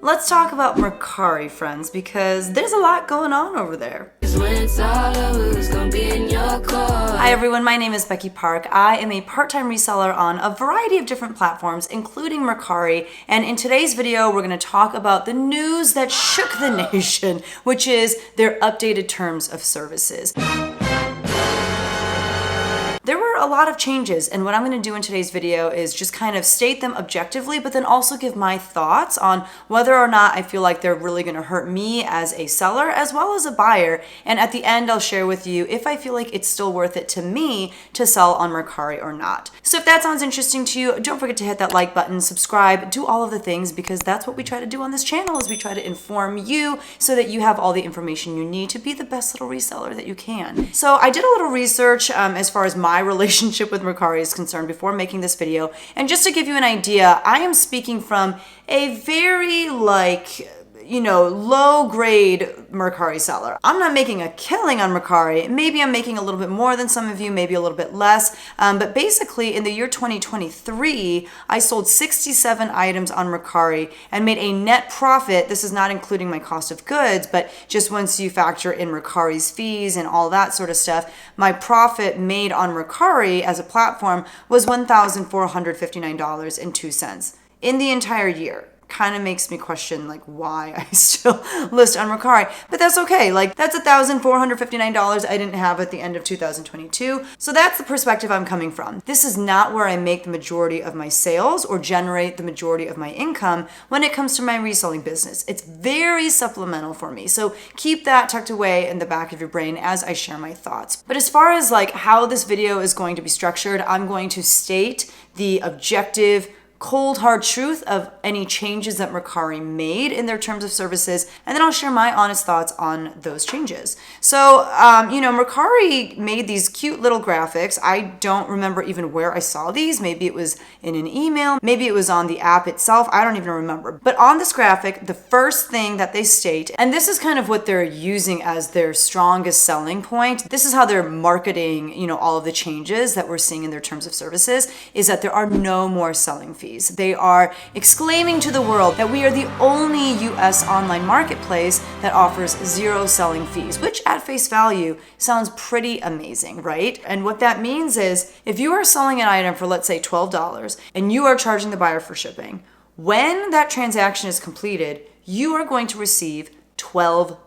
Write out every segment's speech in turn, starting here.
Let's talk about Mercari, friends, because there's a lot going on over there. Hi everyone, my name is Becky Park. I am a part-time reseller on a variety of different platforms, including Mercari, and in today's video we're going to talk about the news that shook the nation, which is their updated terms of services. There were a lot of changes, and what I'm going to do in today's video is just kind of state them objectively, but then also give my thoughts on whether or not I feel like they're really going to hurt me as a seller as well as a buyer. And at the end, I'll share with you if I feel like it's still worth it to me to sell on Mercari or not. So if that sounds interesting to you, don't forget to hit that like button, subscribe, do all of the things, because that's what we try to do on this channel, is we try to inform you so that you have all the information you need to be the best little reseller that you can. So I did a little research as far as my relationship with Mercari is concerned before making this video. And just to give you an idea, I am speaking from a very low grade Mercari seller. I'm not making a killing on Mercari. Maybe I'm making a little bit more than some of you, maybe a little bit less. But basically in the year 2023, I sold 67 items on Mercari and made a net profit. This is not including my cost of goods, but just once you factor in Mercari's fees and all that sort of stuff, my profit made on Mercari as a platform was $1,459.02 in the entire year. Kind of makes me question why I still list on Mercari, but that's okay. That's $1,459 I didn't have at the end of 2022. So that's the perspective I'm coming from. This is not where I make the majority of my sales or generate the majority of my income when it comes to my reselling business. It's very supplemental for me. So keep that tucked away in the back of your brain as I share my thoughts. But as far as how this video is going to be structured, I'm going to state the objective cold hard truth of any changes that Mercari made in their terms of services, and then I'll share my honest thoughts on those changes. So, Mercari made these cute little graphics. I don't remember even where I saw these. Maybe it was in an email, maybe it was on the app itself. I don't even remember. But on this graphic, the first thing that they state, and this is kind of what they're using as their strongest selling point, this is how they're marketing, all of the changes that we're seeing in their terms of services, is that there are no more selling fees. They are exclaiming to the world that we are the only US online marketplace that offers zero selling fees, which at face value sounds pretty amazing, right? And what that means is if you are selling an item for, let's say, $12 and you are charging the buyer for shipping, when that transaction is completed, you are going to receive $12,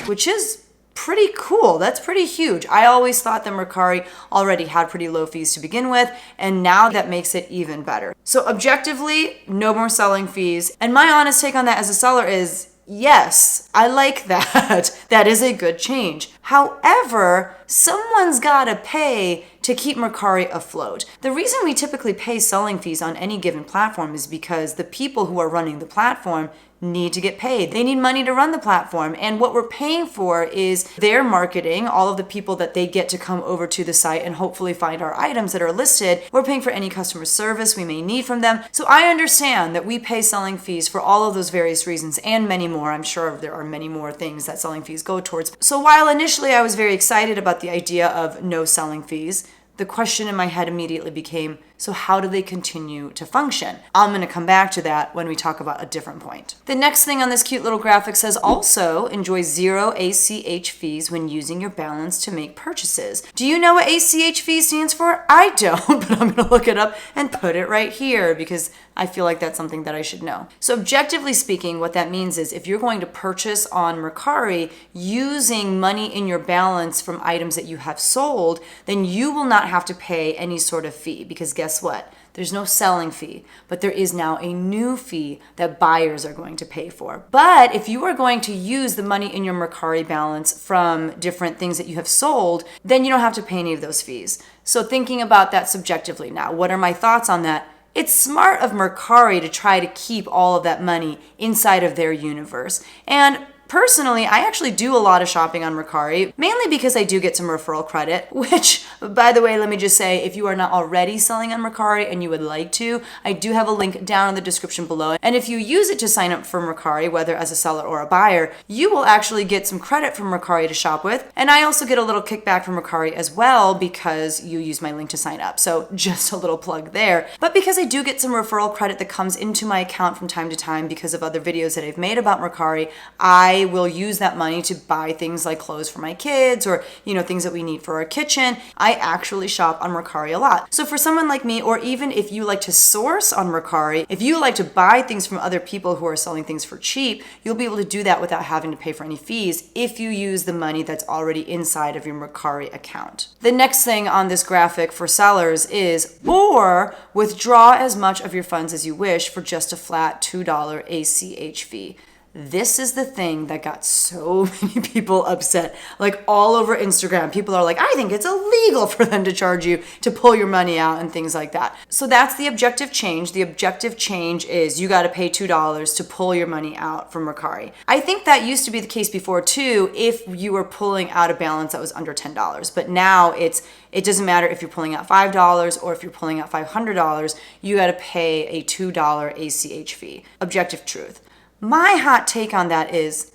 which is pretty cool. That's pretty huge. I always thought that Mercari already had pretty low fees to begin with, and now that makes it even better. So objectively, no more selling fees. And my honest take on that as a seller is, yes, I like that. That is a good change. However, someone's gotta pay to keep Mercari afloat. The reason we typically pay selling fees on any given platform is because the people who are running the platform need to get paid. They need money to run the platform. And what we're paying for is their marketing, all of the people that they get to come over to the site and hopefully find our items that are listed. We're paying for any customer service we may need from them. So I understand that we pay selling fees for all of those various reasons and many more. I'm sure there are many more things that selling fees go towards. So while initially I was very excited about the idea of no selling fees, the question in my head immediately became, so how do they continue to function? I'm going to come back to that when we talk about a different point. The next thing on this cute little graphic says also enjoy zero ACH fees when using your balance to make purchases. Do you know what ACH fee stands for? I don't, but I'm going to look it up and put it right here because I feel like that's something that I should know. So objectively speaking, what that means is if you're going to purchase on Mercari using money in your balance from items that you have sold, then you will not have to pay any sort of fee, because guess what? There's no selling fee, but there is now a new fee that buyers are going to pay for. But if you are going to use the money in your Mercari balance from different things that you have sold, then you don't have to pay any of those fees. So thinking about that subjectively now, what are my thoughts on that? It's smart of Mercari to try to keep all of that money inside of their universe. And Personally, I actually do a lot of shopping on Mercari, mainly because I do get some referral credit, which, by the way, let me just say, if you are not already selling on Mercari and you would like to, I do have a link down in the description below. And if you use it to sign up for Mercari, whether as a seller or a buyer, you will actually get some credit from Mercari to shop with. And I also get a little kickback from Mercari as well because you use my link to sign up. So just a little plug there. But because I do get some referral credit that comes into my account from time to time because of other videos that I've made about Mercari, I will use that money to buy things like clothes for my kids or, things that we need for our kitchen. I actually shop on Mercari a lot. So for someone like me, or even if you like to source on Mercari, if you like to buy things from other people who are selling things for cheap, you'll be able to do that without having to pay for any fees if you use the money that's already inside of your Mercari account. The next thing on this graphic for sellers is, or withdraw as much of your funds as you wish for just a flat $2 ACH fee. This is the thing that got so many people upset, like all over Instagram. People are like, I think it's illegal for them to charge you to pull your money out and things like that. So that's the objective change. The objective change is you got to pay $2 to pull your money out from Mercari. I think that used to be the case before too, if you were pulling out a balance that was under $10. But now it doesn't matter if you're pulling out $5 or if you're pulling out $500, you got to pay a $2 ACH fee. Objective truth. My hot take on that is,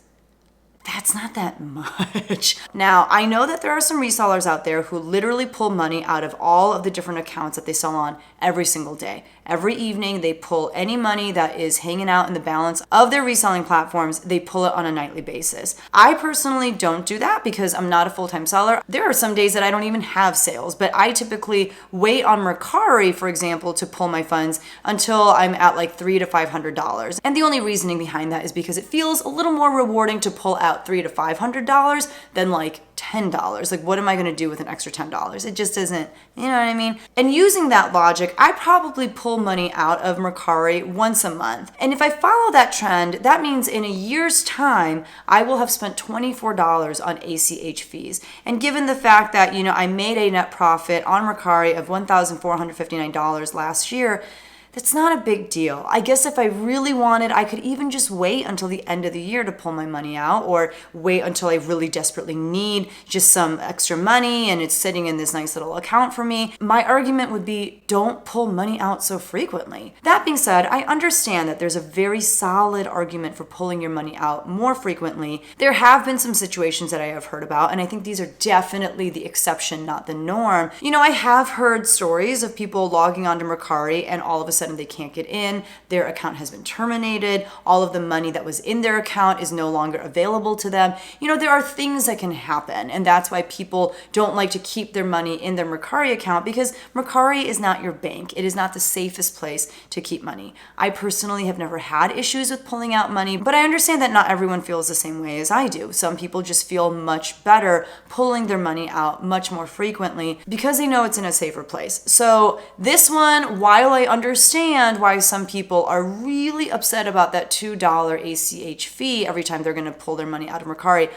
that's not that much. Now, I know that there are some resellers out there who literally pull money out of all of the different accounts that they sell on every single day. Every evening, they pull any money that is hanging out in the balance of their reselling platforms, they pull it on a nightly basis. I personally don't do that because I'm not a full-time seller. There are some days that I don't even have sales, but I typically wait on Mercari, for example, to pull my funds until I'm at like $300 to $500. And the only reasoning behind that is because it feels a little more rewarding to pull out $300 to $500 than like $10. Like, what am I going to do with an extra $10? It just isn't, you know what I mean? And using that logic, I probably pull money out of Mercari once a month. And if I follow that trend, that means in a year's time, I will have spent $24 on ACH fees. And given the fact that, I made a net profit on Mercari of $1,459 last year, that's not a big deal. I guess if I really wanted, I could even just wait until the end of the year to pull my money out, or wait until I really desperately need just some extra money and it's sitting in this nice little account for me. My argument would be, don't pull money out so frequently. That being said, I understand that there's a very solid argument for pulling your money out more frequently. There have been some situations that I have heard about, and I think these are definitely the exception, not the norm. I have heard stories of people logging onto Mercari and all of a sudden they can't get in, their account has been terminated, all of the money that was in their account is no longer available to them. There are things that can happen, and that's why people don't like to keep their money in their Mercari account, because Mercari is not your bank. It is not the safest place to keep money. I personally have never had issues with pulling out money, but I understand that not everyone feels the same way as I do. Some people just feel much better pulling their money out much more frequently because they know it's in a safer place. So this one, while I understand why some people are really upset about that $2 ACH fee every time they're going to pull their money out of Mercari,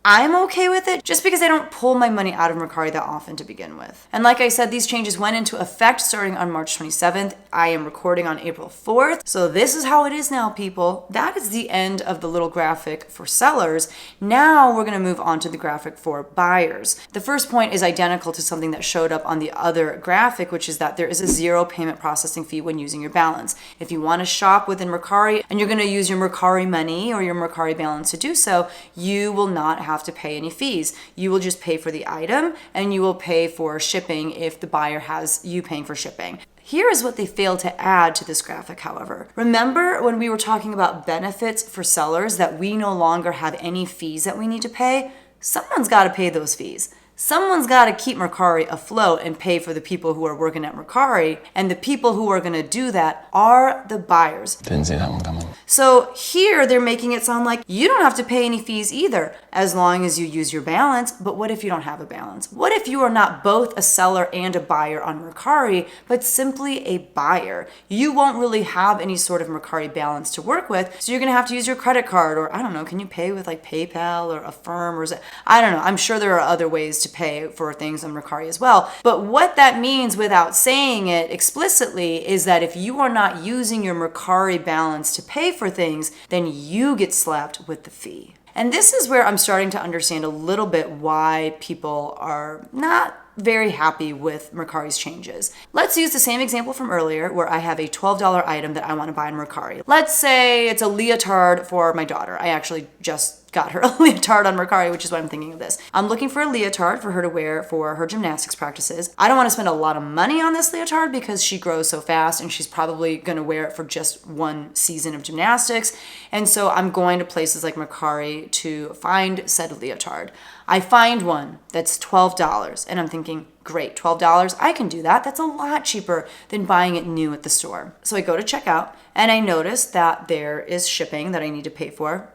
I'm okay with it just because I don't pull my money out of Mercari that often to begin with. And like I said, these changes went into effect starting on March 27th. I am recording on April 4th. So this is how it is now, people. That is the end of the little graphic for sellers. Now we're going to move on to the graphic for buyers. The first point is identical to something that showed up on the other graphic, which is that there is a zero payment processing fee when using your balance. If you want to shop within Mercari and you're going to use your Mercari money or your Mercari balance to do so, you will not have to pay any fees. You will just pay for the item and you will pay for shipping if the buyer has you paying for shipping. Here is what they failed to add to this graphic, however. Remember when we were talking about benefits for sellers, that we no longer have any fees that we need to pay? Someone's got to pay those fees. Someone's got to keep Mercari afloat and pay for the people who are working at Mercari, and the people who are going to do that are the buyers. Didn't see that one coming. So here they're making it sound like you don't have to pay any fees either, as long as you use your balance. But what if you don't have a balance? What if you are not both a seller and a buyer on Mercari, but simply a buyer? You won't really have any sort of Mercari balance to work with, so you're going to have to use your credit card, or I don't know, can you pay with like PayPal or Affirm, or is it, I don't know. I'm sure there are other ways to pay for things on Mercari as well. But what that means without saying it explicitly is that if you are not using your Mercari balance to pay for things, then you get slapped with the fee. And this is where I'm starting to understand a little bit why people are not very happy with Mercari's changes. Let's use the same example from earlier where I have a $12 item that I want to buy on Mercari. Let's say it's a leotard for my daughter. I actually just got her a leotard on Mercari, which is why I'm thinking of this. I'm looking for a leotard for her to wear for her gymnastics practices. I don't want to spend a lot of money on this leotard because she grows so fast and she's probably going to wear it for just one season of gymnastics. And so I'm going to places like Mercari to find said leotard. I find one that's $12 and I'm thinking, great, $12, I can do that. That's a lot cheaper than buying it new at the store. So I go to checkout and I notice that there is shipping that I need to pay for.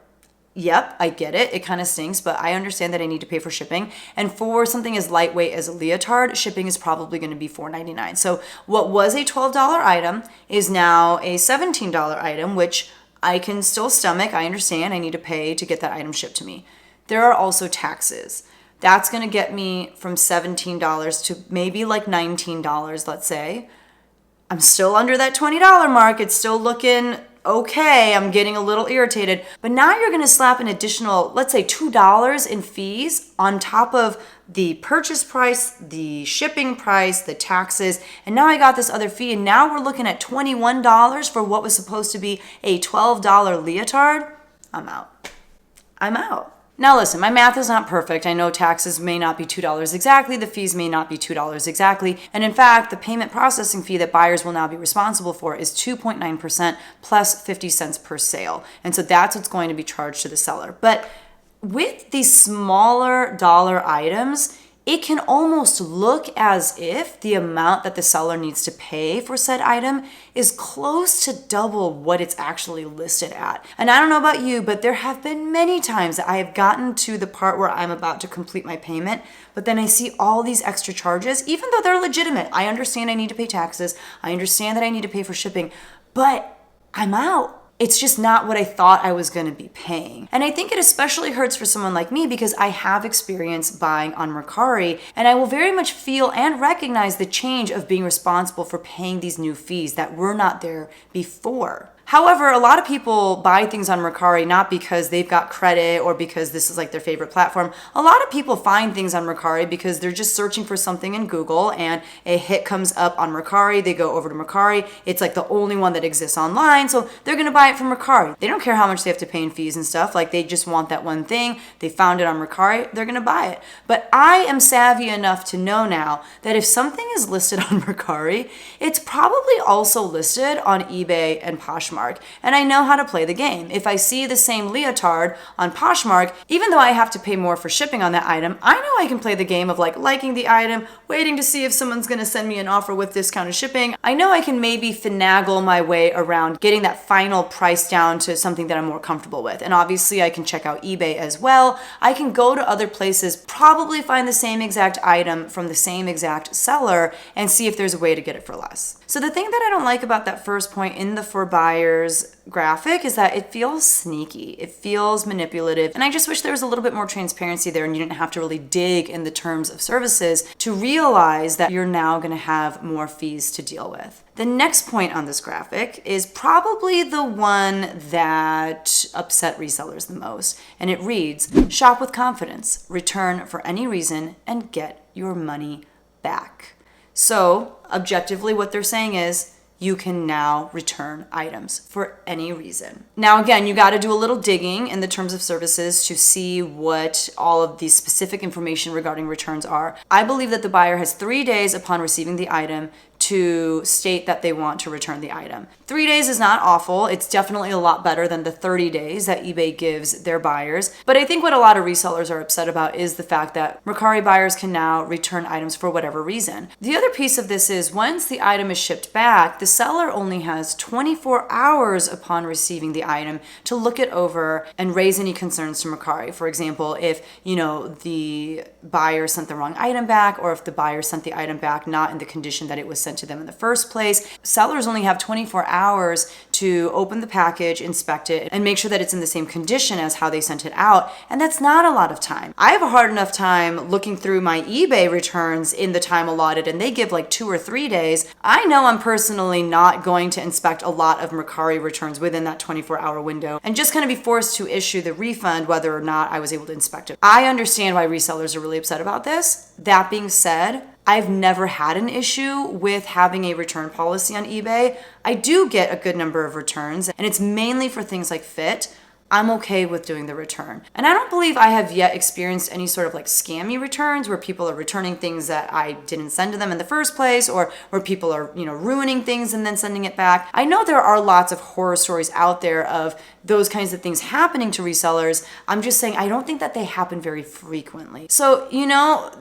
Yep, I get it. It kind of stinks, but I understand that I need to pay for shipping. And for something as lightweight as a leotard, shipping is probably going to be $4.99. So what was a $12 item is now a $17 item, which I can still stomach. I understand I need to pay to get that item shipped to me. There are also taxes. That's going to get me from $17 to maybe like $19, let's say. I'm still under that $20 mark. It's still looking okay. I'm getting a little irritated. But now you're going to slap an additional, let's say $2 in fees on top of the purchase price, the shipping price, the taxes. And now I got this other fee. And now we're looking at $21 for what was supposed to be a $12 leotard. I'm out. I'm out. Now listen, my math is not perfect. I know taxes may not be $2 exactly, the fees may not be $2 exactly, and in fact, the payment processing fee that buyers will now be responsible for is 2.9% plus 50 cents per sale. And so that's what's going to be charged to the seller. But with these smaller dollar items, it can almost look as if the amount that the seller needs to pay for said item is close to double what it's actually listed at. And I don't know about you, but there have been many times that I have gotten to the part where I'm about to complete my payment, but then I see all these extra charges, even though they're legitimate. I understand I need to pay taxes. I understand that I need to pay for shipping, but I'm out. It's just not what I thought I was going to be paying. And I think it especially hurts for someone like me because I have experience buying on Mercari and I will very much feel and recognize the change of being responsible for paying these new fees that were not there before. However, a lot of people buy things on Mercari not because they've got credit or because this is like their favorite platform. A lot of people find things on Mercari because they're just searching for something in Google and a hit comes up on Mercari. They go over to Mercari. It's like the only one that exists online. So they're going to buy it from Mercari. They don't care how much they have to pay in fees and stuff. Like they just want that one thing. They found it on Mercari. They're going to buy it. But I am savvy enough to know now that if something is listed on Mercari, it's probably also listed on eBay and Poshmark. And I know how to play the game. If I see the same leotard on Poshmark, even though I have to pay more for shipping on that item, I know I can play the game of like liking the item, waiting to see if someone's going to send me an offer with discounted shipping. I know I can maybe finagle my way around getting that final price down to something that I'm more comfortable with. And obviously I can check out eBay as well. I can go to other places, probably find the same exact item from the same exact seller and see if there's a way to get it for less. So the thing that I don't like about that first point in the for buyers graphic is that it feels sneaky. It feels manipulative. And I just wish there was a little bit more transparency there and you didn't have to really dig in the terms of services to realize that you're now going to have more fees to deal with. The next point on this graphic is probably the one that upset resellers the most. And it reads, shop with confidence, return for any reason, and get your money back. So objectively what they're saying is you can now return items for any reason. Now, again, you got to do a little digging in the terms of services to see what all of the specific information regarding returns are. I believe that the buyer has 3 days upon receiving the item to state that they want to return the item. 3 days is not awful. It's definitely a lot better than the 30 days that eBay gives their buyers. But I think what a lot of resellers are upset about is the fact that Mercari buyers can now return items for whatever reason. The other piece of this is once the item is shipped back, the seller only has 24 hours upon receiving the item to look it over and raise any concerns to Mercari. For example, if, the buyer sent the wrong item back or if the buyer sent the item back not in the condition that it was sent sent to them in the first place. Sellers only have 24 hours to open the package, inspect it, and make sure that it's in the same condition as how they sent it out. And that's not a lot of time. I have a hard enough time looking through my eBay returns in the time allotted, and they give like 2 or 3 days. I know I'm personally not going to inspect a lot of Mercari returns within that 24-hour window and just kind of be forced to issue the refund whether or not I was able to inspect it. I understand why resellers are really upset about this. That being said, I've never had an issue with having a return policy on eBay. I do get a good number of returns, and it's mainly for things like fit. I'm okay with doing the return. And I don't believe I have yet experienced any sort of like scammy returns where people are returning things that I didn't send to them in the first place, or where people are, ruining things and then sending it back. I know there are lots of horror stories out there of those kinds of things happening to resellers. I'm just saying I don't think that they happen very frequently. So,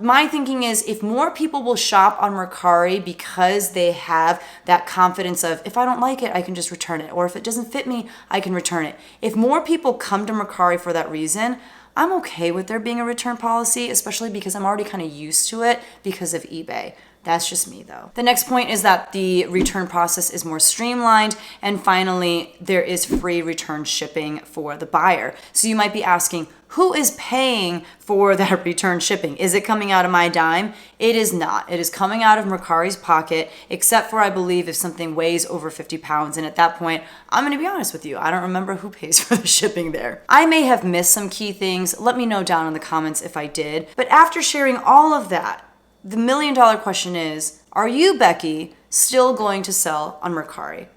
my thinking is if more people will shop on Mercari because they have that confidence of, if I don't like it, I can just return it. Or if it doesn't fit me, I can return it. If more people come to Mercari for that reason, I'm okay with there being a return policy, especially because I'm already kind of used to it because of eBay. That's just me though. The next point is that the return process is more streamlined. And finally, there is free return shipping for the buyer. So you might be asking, who is paying for that return shipping? Is it coming out of my dime? It is not. It is coming out of Mercari's pocket, except for, I believe, if something weighs over 50 pounds. And at that point, I'm gonna be honest with you, I don't remember who pays for the shipping there. I may have missed some key things. Let me know down in the comments if I did. But after sharing all of that, the million-dollar question is, are you, Becky, still going to sell on Mercari?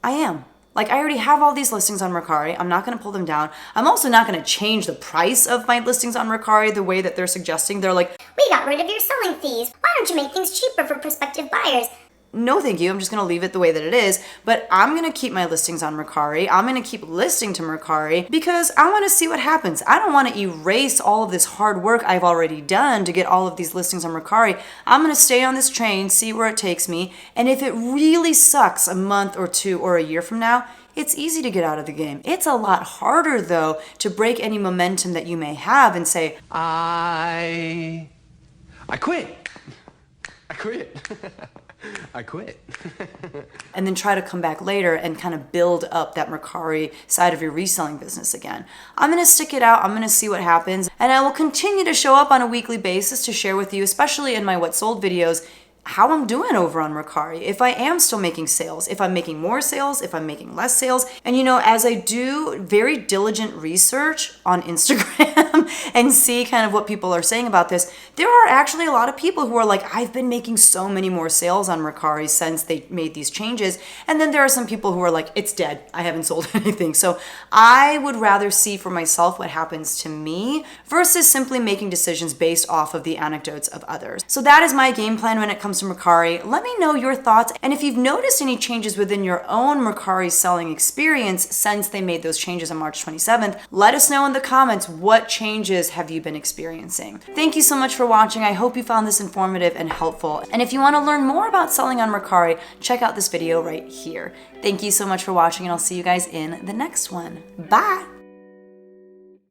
I am. I already have all these listings on Mercari. I'm not going to pull them down. I'm also not going to change the price of my listings on Mercari the way that they're suggesting. They're like, we got rid of your selling fees. Why don't you make things cheaper for prospective buyers? no thank you, I'm just gonna leave it the way that it is, but I'm gonna keep my listings on Mercari. I'm gonna keep listing to Mercari because I wanna see what happens. I don't wanna erase all of this hard work I've already done to get all of these listings on Mercari. I'm gonna stay on this train, see where it takes me, and if it really sucks a month or two or a year from now, it's easy to get out of the game. It's a lot harder though to break any momentum that you may have and say, I quit. I quit. I quit. and then try to come back later and kind of build up that Mercari side of your reselling business again. I'm gonna stick it out, I'm gonna see what happens, and I will continue to show up on a weekly basis to share with you, especially in my What Sold videos, how I'm doing over on Mercari, if I am still making sales, if I'm making more sales, if I'm making less sales. And you know, as I do very diligent research on Instagram and see kind of what people are saying about this, there are actually a lot of people who are like, I've been making so many more sales on Mercari since they made these changes. And then there are some people who are like, it's dead, I haven't sold anything. So I would rather see for myself what happens to me versus simply making decisions based off of the anecdotes of others. So that is my game plan when it comes to Mercari. Let me know your thoughts, and if you've noticed any changes within your own Mercari selling experience since they made those changes on March 27th, let us know in the comments what changes have you been experiencing. Thank you so much for watching. I hope you found this informative and helpful. And if you want to learn more about selling on Mercari, check out this video right here. Thank you so much for watching, and I'll see you guys in the next one. Bye!